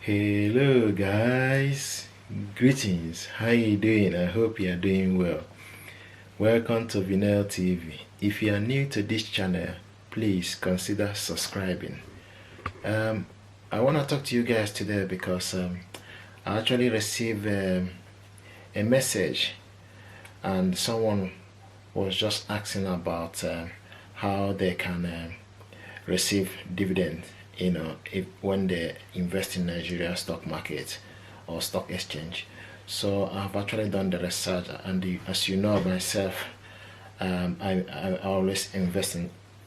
Hello guys, greetings. How you doing? I hope you are doing well. Welcome to Vinyl TV. If you are new to this channel, please consider subscribing. I want to talk to you guys today because I actually received a message, and someone was just asking about how they can receive dividend, if when they invest in Nigeria stock market or stock exchange. So I've actually done the research, and as you know myself, I always invest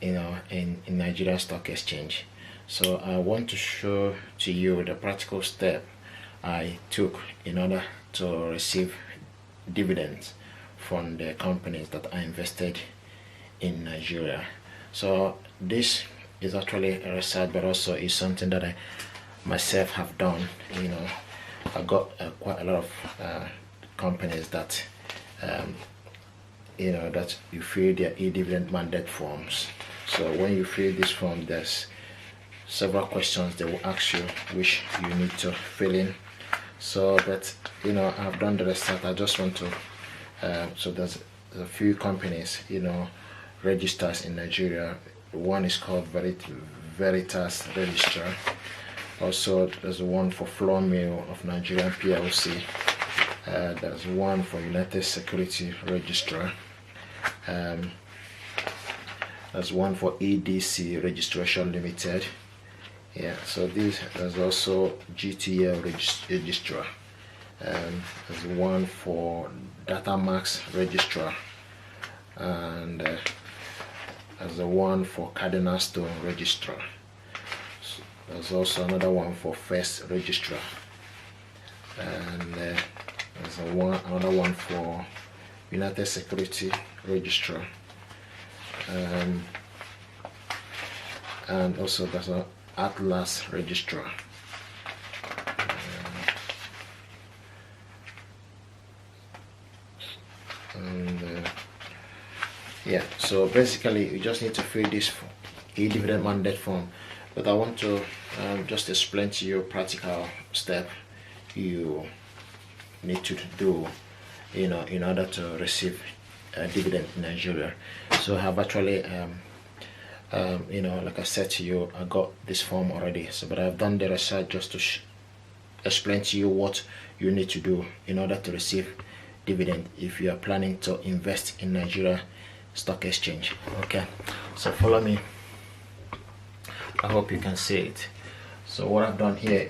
in Nigeria stock exchange. So I want to show to you the practical step I took in order to receive dividends from the companies that I invested in Nigeria. So this is actually a research, but also is something that I myself have done. I got quite a lot of companies that that you fill their e-dividend mandate forms. So when you fill this form, there's several questions they will ask you, which you need to fill in. So but I've done the research. I just want to so there's a few companies registers in Nigeria. One is called Veritas Registrar. Also, there's one for Flour Mill of Nigerian PLC. There's one for United Security Registrar. There's one for EDC Registration Limited. Yeah, so there's also GTL Registrar. There's one for Datamax Registrar, and there's the one for Cardinal Stone Registrar. So there's also another one for First Registrar, and there's another one for United Security Registrar, and also there's an Atlas Registrar. Yeah, so basically you just need to fill this e-dividend mandate form, but I want to just explain to you a practical step you need to do in order to receive a dividend in Nigeria. So I have actually like I said to you, I got this form already, but I've done the research just to explain to you what you need to do in order to receive dividend if you are planning to invest in Nigeria stock exchange. Okay, so follow me. I hope you can see it. So what I've done here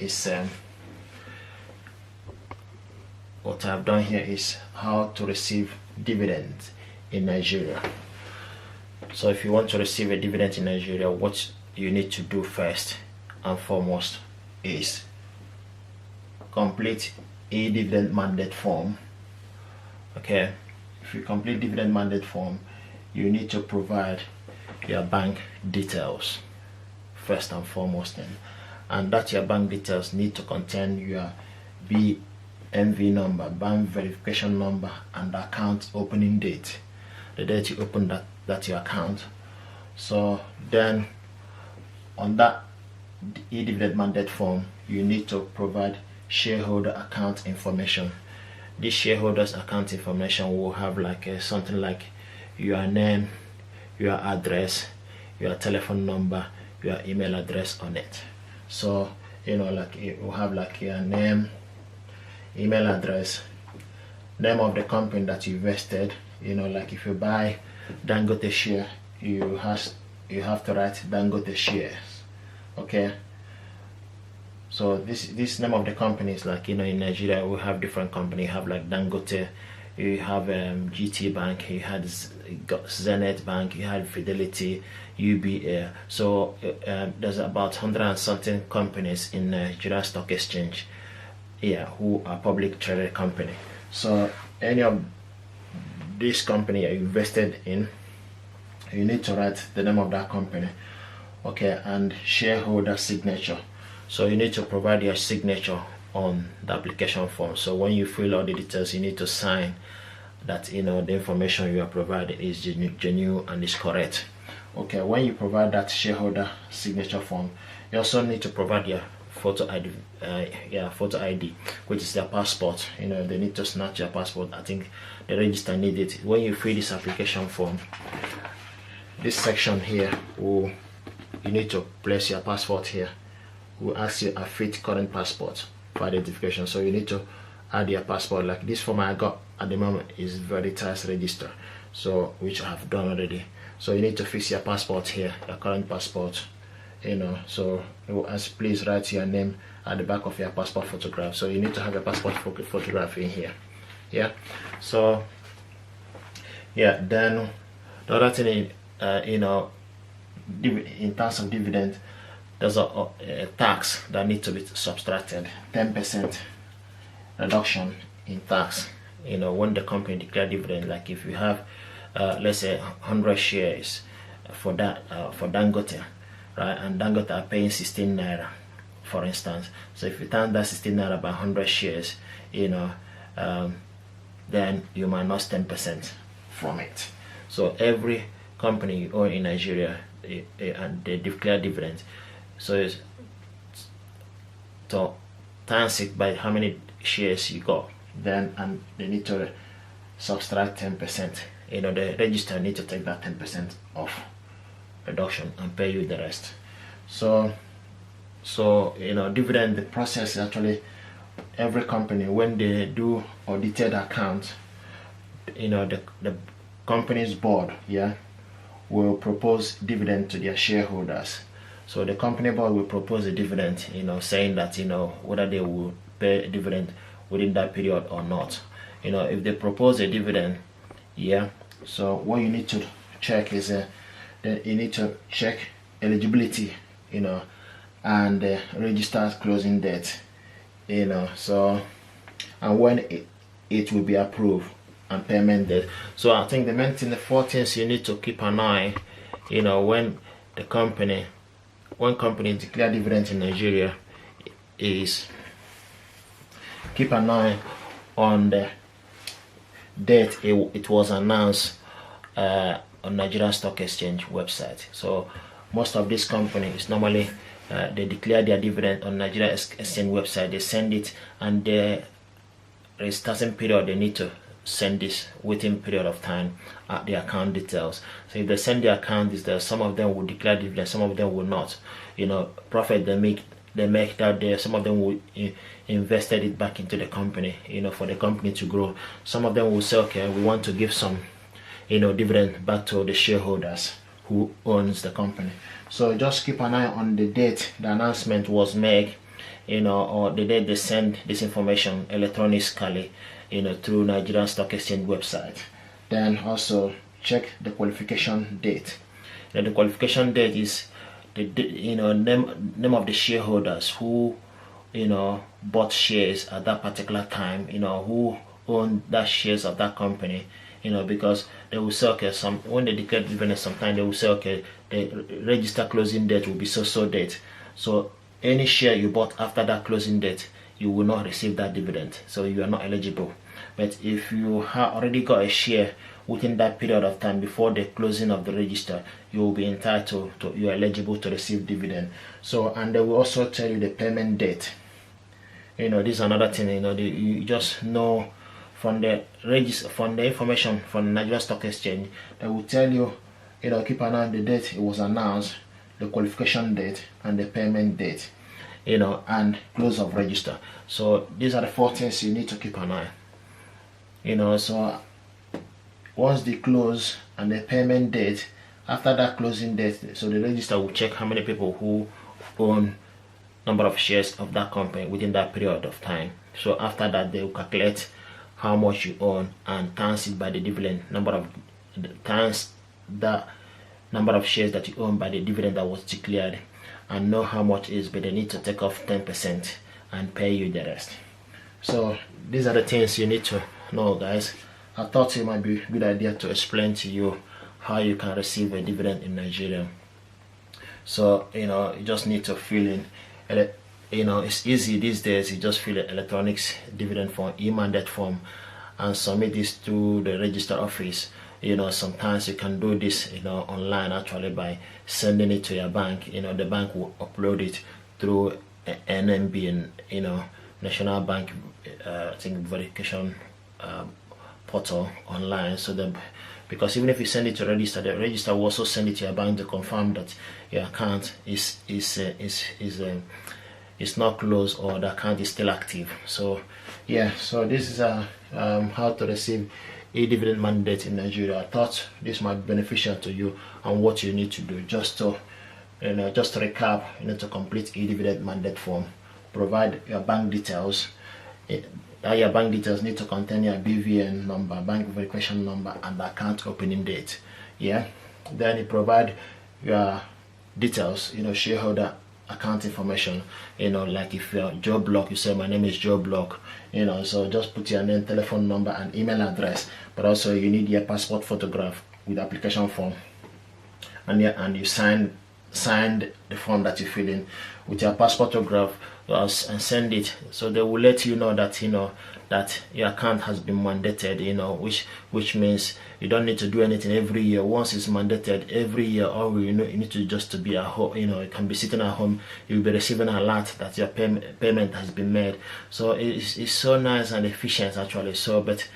is how to receive dividends in Nigeria. So if you want to receive a dividend in Nigeria, what you need to do first and foremost is complete a dividend mandate form. Okay, if you complete dividend mandate form, you need to provide your bank details first and foremost, and that your bank details need to contain your BMV number, bank verification number, and account opening date, the date you open that your account. So then on that e-dividend mandate form, you need to provide shareholder account information. This shareholders account information will have like something like your name, your address, your telephone number, your email address on it. So like it will have like your name, email address, name of the company that you invested. Like if you buy Dangote share, you have to write Dangote shares. Okay, so this name of the company is like, in Nigeria we have different companies. You have like Dangote, you have GT Bank, you got Zenith Bank, you had Fidelity, UBA. So there's about 100 and something companies in Nigeria stock exchange, who are public traded company. So any of this company you invested in, you need to write the name of that company, okay, and shareholder signature. So you need to provide your signature on the application form. So when you fill all the details, you need to sign that the information you are providing is genuine and is correct. Okay, when you provide that shareholder signature form, you also need to provide your photo ID, photo ID, which is their passport. They need to snatch your passport. I think the register need it. When you fill this application form, this section here you need to place your passport here. We'll ask you a fit current passport for identification. So you need to add your passport. Like this form I got at the moment is Veritas register, so which I have done already. So you need to fix your passport here, your current passport. So it will ask, please write your name at the back of your passport photograph. So you need to have a passport photograph in here. So then the other thing in terms of dividend, there's a tax that needs to be subtracted. 10% reduction in tax when the company declare dividend. Like if you have let's say 100 shares for that for Dangote, right, and Dangote are paying 16 naira, for instance. So if you turn that 16 naira by 100 shares, then you minus 10% from it. So every company you own in Nigeria, and they declare dividends, so it's to times it by how many shares you got, then and they need to subtract 10%. The register need to take that 10% off reduction and pay you the rest. So dividend, the process is actually, every company when they do audited account, the company's board will propose dividend to their shareholders. So the company board will propose a dividend, saying that whether they will pay a dividend within that period or not. If they propose a dividend, so what you need to check is that you need to check eligibility, and register closing date, so and when it will be approved and payment date. So I think the main thing, the 4 things you need to keep an eye, when company declare dividend in Nigeria, is keep an eye on the date it was announced on Nigerian Stock Exchange website. So most of these companies normally they declare their dividend on Nigerian Exchange website. They send it, and there is a certain period they need to send this within period of time at the account details. So if they send the account details, some of them will declare dividend, some of them will not. Profit they make that day, some of them will invested it back into the company, for the company to grow. Some of them will say, okay, we want to give some dividend back to the shareholders who owns the company. So just keep an eye on the date the announcement was made, or the date they send this information electronically, through Nigerian Stock Exchange website. Then also check the qualification date. The qualification date is the name of the shareholders who bought shares at that particular time, who own that shares of that company, because they will say, okay, when they declare dividend, sometimes they will say, okay, the register closing date will be so date. So any share you bought after that closing date, you will not receive that dividend, so you are not eligible. But if you have already got a share within that period of time before the closing of the register, you will be entitled to, you are eligible to receive dividend. So, and they will also tell you the payment date. This is another thing, you just know from the register, from the information from the Nigeria Stock Exchange, they will tell you, keep an eye on the date it was announced, the qualification date, and the payment date, and close of register. So these are the 4 things you need to keep an eye. So once the close and the payment date, after that closing date, so the register will check how many people who own number of shares of that company within that period of time. So after that, they will calculate how much you own and times it by the dividend times the number of shares that you own by the dividend that was declared, and know how much is, but they need to take off 10% and pay you the rest. So these are the things you need to know, guys. I thought it might be a good idea to explain to you how you can receive a dividend in Nigeria. So you just need to fill in, it's easy these days. You just fill an electronics dividend form, e-mandate form, and submit this to the register office. Sometimes you can do this online actually by sending it to your bank. The bank will upload it through NMB and National Bank I think verification portal online, so that because even if you send it to register, the register will also send it to your bank to confirm that your account is not closed or the account is still active. So yeah, so this is how to receive a dividend mandate in Nigeria. I thought this might be beneficial to you and what you need to do. Just to recap, to complete a dividend mandate form, provide your bank details. Your bank details need to contain your BVN number, bank verification number, and the account opening date. Yeah, then you provide your details, shareholder account information, like if you're Joe Block, you say my name is Joe Block, so just put your name, telephone number, and email address. But also you need your passport photograph with the application form, and you signed the form that you fill in with your passport photograph and send it. So they will let you know that that your account has been mandated, which means you don't need to do anything every year. Once it's mandated every year, or you need to just to be at home, you can be sitting at home, you'll be receiving an alert that your payment has been made. So it's so nice and efficient actually. So but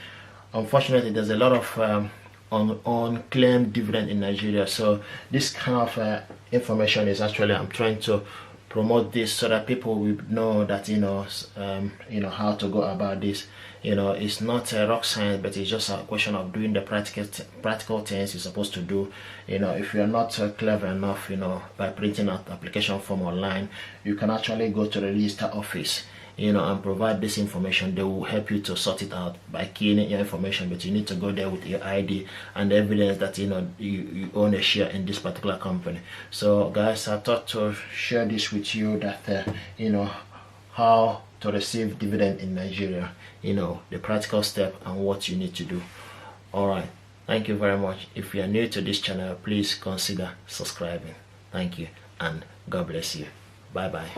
unfortunately there's a lot of unclaimed dividend in Nigeria. So this kind of information is actually, I'm trying to promote this so that people will know that how to go about this. It's not a rock science, but it's just a question of doing the practical things you're supposed to do. If you're not clever enough, by printing out application form online, you can actually go to the register office, and provide this information. They will help you to sort it out by keying in your information, but you need to go there with your ID and the evidence that you own a share in this particular company. So guys, I thought to share this with you, that how to receive dividend in Nigeria, the practical step and what you need to do. All right, thank you very much. If you are new to this channel, please consider subscribing. Thank you, and God bless you. Bye bye.